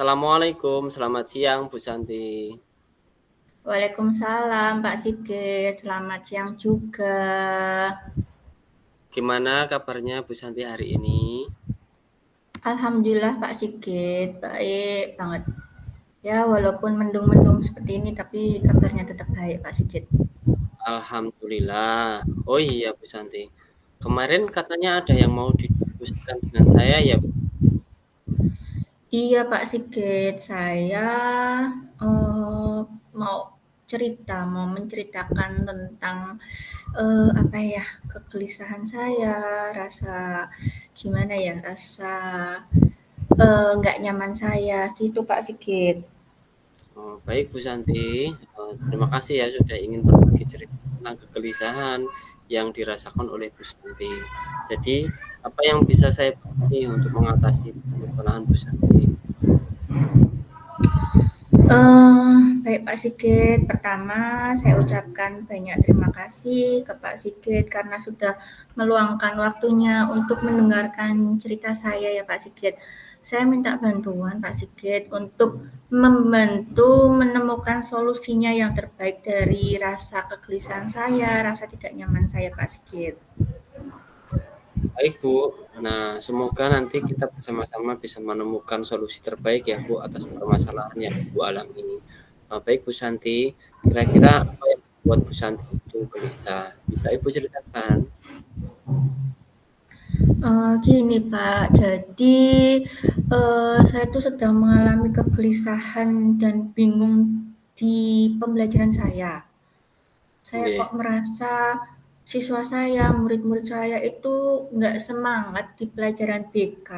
Assalamualaikum, selamat siang Bu Santi. Waalaikumsalam Pak Sigit, selamat siang juga. Gimana kabarnya Bu Santi hari ini? Alhamdulillah Pak Sigit, baik banget. Ya walaupun mendung-mendung seperti ini tapi kabarnya tetap baik Pak Sigit. Alhamdulillah. Oh iya Bu Santi, kemarin katanya ada yang mau didiskusikan dengan saya ya Bu? Iya Pak Sigit, saya mau mau menceritakan tentang apa ya, kegelisahan saya, rasa gimana ya, rasa nggak nyaman saya, itu Pak Sigit. Oh, baik Bu Santi. Terima kasih ya sudah ingin berbagi cerita tentang kegelisahan yang dirasakan oleh Bu Santi. Jadi, apa yang bisa saya bantu nih untuk mengatasi permasalahan Bu Santi? Baik Pak Sigit, pertama saya ucapkan banyak terima kasih ke Pak Sigit karena sudah meluangkan waktunya untuk mendengarkan cerita saya ya Pak Sigit. Saya minta bantuan Pak Sigit untuk membantu menemukan solusinya yang terbaik dari rasa kegelisahan saya, rasa tidak nyaman saya Pak Sigit. Baik Bu, nah semoga nanti kita bersama-sama bisa menemukan solusi terbaik ya Bu atas permasalahan yang Ibu alami. Baik Bu Santi, kira-kira apa yang membuat Bu Santi itu gelisah? Bisa Ibu ceritakan? Gini Pak, jadi, saya tuh sedang mengalami kegelisahan dan bingung di pembelajaran saya. Saya kok Oke, merasa siswa saya, murid-murid saya itu nggak semangat di pelajaran BK.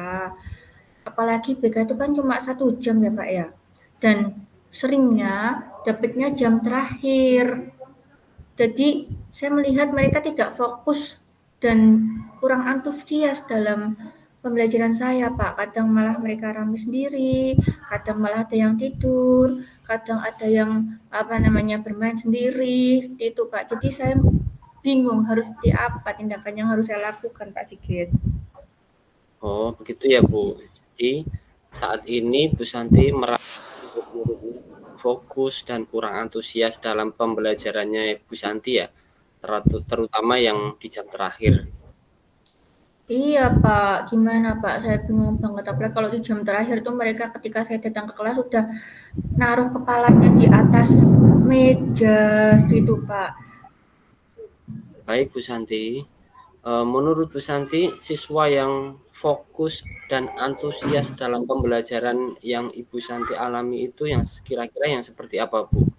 Apalagi BK itu kan cuma 1 jam ya Pak ya, dan seringnya dapatnya jam terakhir. Jadi saya melihat mereka tidak fokus dan kurang antusias dalam pembelajaran saya, Pak. Kadang malah mereka rame sendiri, kadang malah ada yang tidur, kadang ada yang apa namanya bermain sendiri, seperti itu, Pak. Jadi saya bingung harus seperti apa tindakan yang harus saya lakukan, Pak Sigit. oh begitu ya Bu. Jadi saat ini Bu Santi merasa murid-muridnya fokus dan kurang antusias dalam pembelajarannya Bu Santi ya, terutama yang di jam terakhir. Iya Pak, gimana Pak? Saya bingung banget. Apalagi kalau di jam terakhir tuh mereka ketika saya datang ke kelas sudah naruh kepalanya di atas meja, gitu Pak. Baik Bu Santi. Menurut Bu Santi, siswa yang fokus dan antusias dalam pembelajaran yang Ibu Santi alami itu yang kira-kira yang seperti apa, Bu?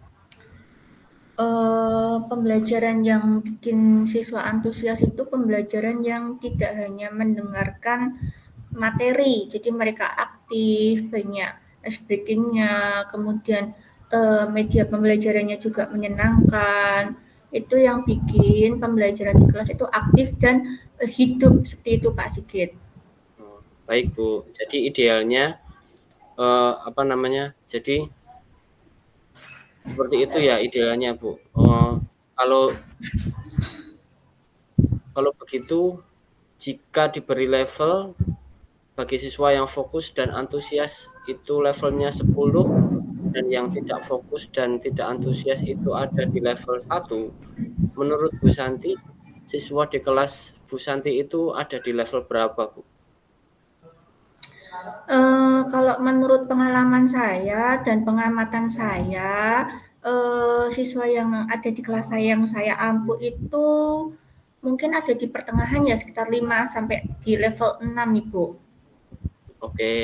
Pembelajaran yang bikin siswa antusias itu pembelajaran yang tidak hanya mendengarkan materi, jadi mereka aktif, banyak ice breaking-nya, kemudian media pembelajarannya juga menyenangkan. Itu yang bikin pembelajaran di kelas itu aktif dan hidup seperti itu Pak Sigit. Oh, baik, Bu. Jadi idealnya apa namanya? Jadi seperti itu ya idealnya, Bu. Kalau kalau begitu, jika diberi level bagi siswa yang fokus dan antusias itu levelnya 10 dan yang tidak fokus dan tidak antusias itu ada di level 1. Menurut Bu Santi, siswa di kelas Bu Santi itu ada di level berapa, Bu? Kalau menurut pengalaman saya dan pengamatan saya, siswa yang ada di kelas saya yang saya ampu itu mungkin ada di pertengahan ya sekitar 5 sampai di level 6 Ibu. Oke.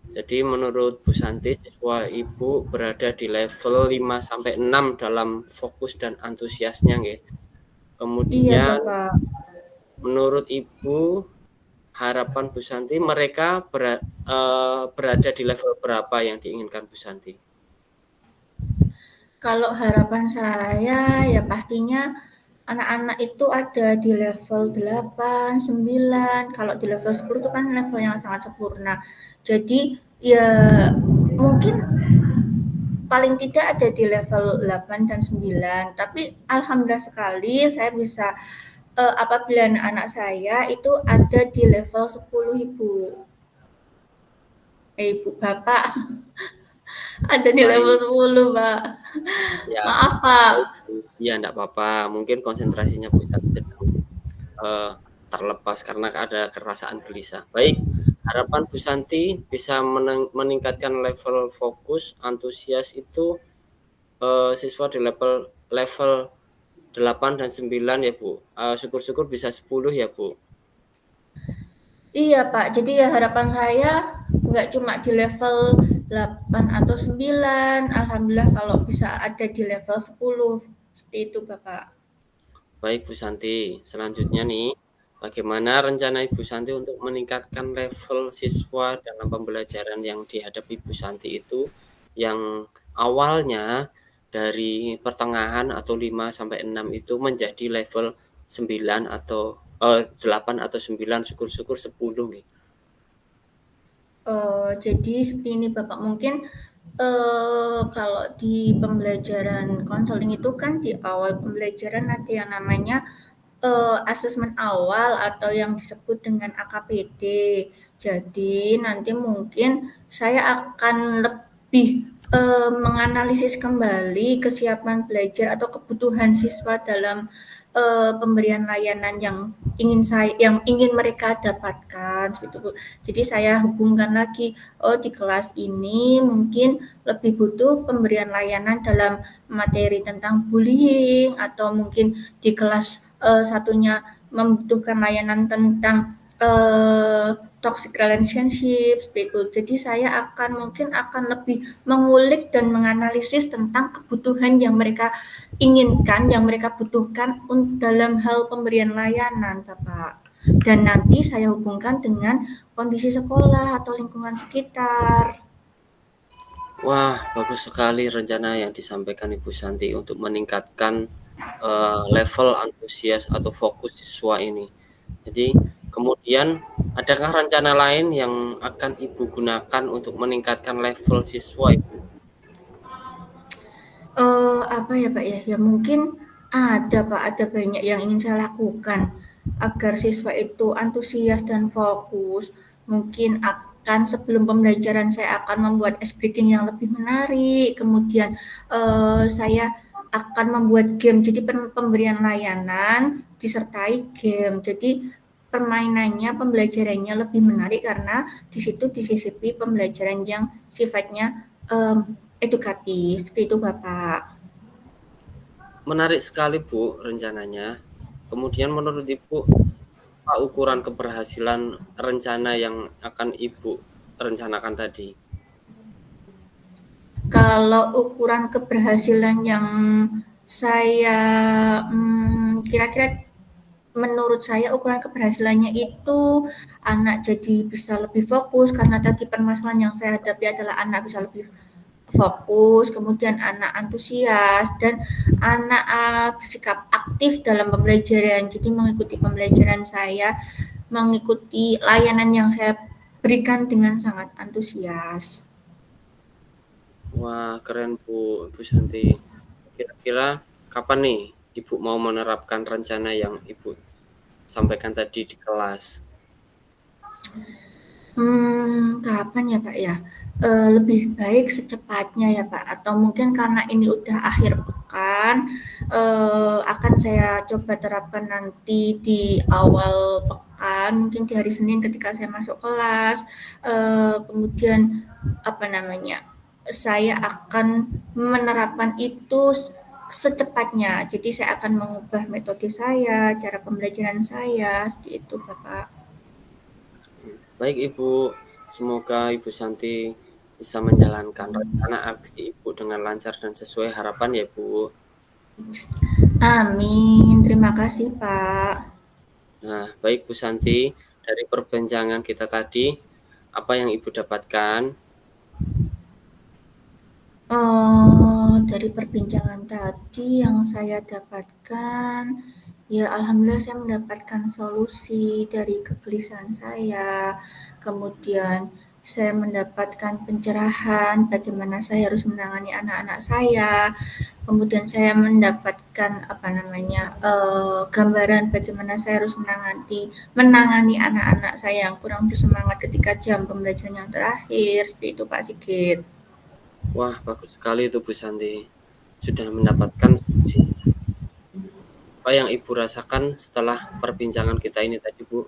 Jadi menurut Bu Santi, siswa Ibu berada di level 5 sampai 6 dalam fokus dan antusiasnya, nggih. Iya Kemudian Bapak. menurut Ibu, harapan Bu Santi mereka berada di level berapa yang diinginkan Bu Santi? Kalau harapan saya ya pastinya anak-anak itu ada di level 8, 9. Kalau di level 10 itu kan level yang sangat sempurna. Jadi ya mungkin paling tidak ada di level 8 dan 9. Tapi alhamdulillah sekali saya bisa apabila anak-anak saya itu ada di level 10 Ibu. Ibu, Bapak ada di Wah, level ini 10, Pak. ya Maaf, Pak. baik. Iya, enggak apa-apa. Mungkin konsentrasinya Bu Santi sedang eee, terlepas karena ada perasaan gelisah. Baik, harapan Bu Santi bisa meningkatkan level fokus, antusias itu, siswa di level level 8 dan 9 ya, Bu. Syukur-syukur bisa 10 ya, Bu. Iya, Pak. Jadi ya harapan saya nggak cuma di level 8 atau 9. Alhamdulillah kalau bisa ada di level 10. Seperti itu, Bapak. Baik Bu Santi, selanjutnya nih, bagaimana rencana Ibu Santi untuk meningkatkan level siswa dalam pembelajaran yang dihadapi Bu Santi itu, yang awalnya dari pertengahan atau 5 sampai 6 itu menjadi level 9 atau 8 atau 9, syukur-syukur 10 nih. Jadi seperti ini Bapak, mungkin, kalau di pembelajaran konseling itu kan di awal pembelajaran ada yang namanya, asesmen awal atau yang disebut dengan AKPD. Jadi nanti mungkin saya akan lebih, menganalisis kembali kesiapan belajar atau kebutuhan siswa dalam, pemberian layanan yang ingin mereka dapatkan, seperti itu. Jadi saya hubungkan lagi, oh di kelas ini mungkin lebih butuh pemberian layanan dalam materi tentang bullying, atau mungkin di kelas satunya membutuhkan layanan tentang toxic relationship seperti itu. Jadi saya mungkin akan lebih mengulik dan menganalisis tentang kebutuhan yang mereka inginkan, yang mereka butuhkan dalam hal pemberian layanan, Bapak. Dan nanti saya hubungkan dengan kondisi sekolah atau lingkungan sekitar. Wah, bagus sekali rencana yang disampaikan Ibu Santi untuk meningkatkan level antusias atau fokus siswa ini. Jadi, kemudian adakah rencana lain yang akan Ibu gunakan untuk meningkatkan level siswa Ibu? Apa ya, Pak, ya, ya mungkin ada, Pak, ada banyak yang ingin saya lakukan agar siswa itu antusias dan fokus. Mungkin sebelum pembelajaran saya akan membuat ice breaking yang lebih menarik, kemudian, saya akan membuat game, jadi pemberian layanan disertai game. Jadi permainannya, pembelajarannya lebih menarik karena di situ disisipi pembelajaran yang sifatnya, edukatif, seperti itu Bapak. Menarik sekali Bu rencananya. Kemudian menurut Ibu, apa ukuran keberhasilan rencana yang akan Ibu rencanakan tadi? Kalau ukuran keberhasilan yang saya, kira-kira menurut saya ukuran keberhasilannya itu anak jadi bisa lebih fokus, karena tadi permasalahan yang saya hadapi adalah anak bisa lebih fokus, kemudian anak antusias, dan anak bersikap aktif dalam pembelajaran. Jadi mengikuti pembelajaran saya, mengikuti layanan yang saya berikan dengan sangat antusias. Wah, keren Bu, Ibu Santi. Kira-kira kapan nih Ibu mau menerapkan rencana yang Ibu sampaikan tadi di kelas? Kapan ya, Pak, ya? Lebih baik secepatnya ya, Pak, atau mungkin karena ini udah akhir pekan, akan saya coba terapkan nanti di awal pekan, mungkin di hari Senin ketika saya masuk kelas, kemudian apa namanya, saya akan menerapkan itu secepatnya. Jadi saya akan mengubah metode saya, cara pembelajaran saya, seperti itu, Bapak. Baik Ibu, semoga Ibu Santi bisa menjalankan rencana aksi Ibu dengan lancar dan sesuai harapan ya Bu. Amin, terima kasih Pak. Nah, baik Bu Santi, dari perbincangan kita tadi, apa yang Ibu dapatkan? Dari perbincangan tadi yang saya dapatkan, ya alhamdulillah saya mendapatkan solusi dari kegelisahan saya. Kemudian saya mendapatkan pencerahan bagaimana saya harus menangani anak-anak saya, kemudian saya mendapatkan gambaran bagaimana saya harus menangani anak-anak saya yang kurang bersemangat ketika jam pembelajaran yang terakhir, seperti itu Pak Sigit. Wah, bagus sekali itu Bu Santi. Sudah mendapatkan solusi. Apa yang Ibu rasakan setelah perbincangan kita ini tadi, Bu?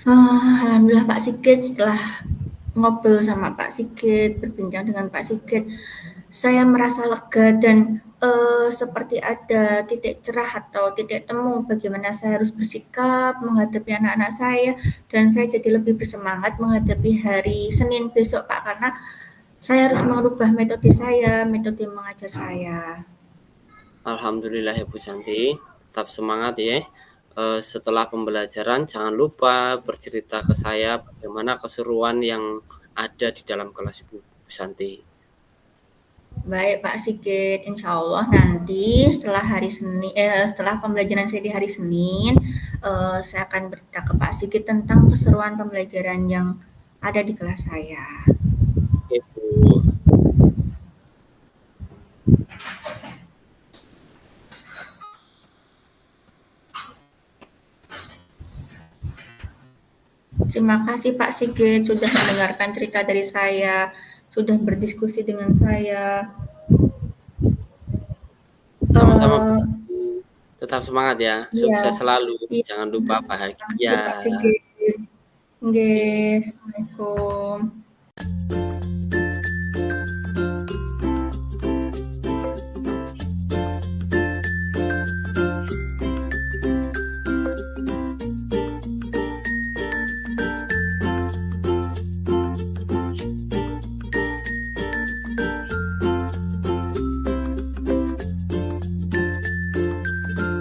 Alhamdulillah Pak Sigit, setelah ngobrol sama Pak Sigit, berbincang dengan Pak Sigit, saya merasa lega dan seperti ada titik cerah atau titik temu bagaimana saya harus bersikap menghadapi anak-anak saya, dan saya jadi lebih bersemangat menghadapi hari Senin besok Pak, karena saya harus merubah metode saya, metode mengajar saya. Alhamdulillah ya Bu Santi. Tetap semangat ya. Setelah pembelajaran jangan lupa bercerita ke saya bagaimana keseruan yang ada di dalam kelas Bu Santi. Baik Pak Sigit, insya Allah nanti setelah pembelajaran saya di hari Senin, saya akan bercerita ke Pak Sigit tentang keseruan pembelajaran yang ada di kelas saya. Oke, Bu. Terima kasih Pak Sigit sudah mendengarkan cerita dari saya, sudah berdiskusi dengan saya. Sama-sama Bu. Eh, Tetap semangat ya. iya, Sukses selalu. iya, Jangan lupa terima bahagia. kasih Pak Sigit. Nggih, Assalamualaikum.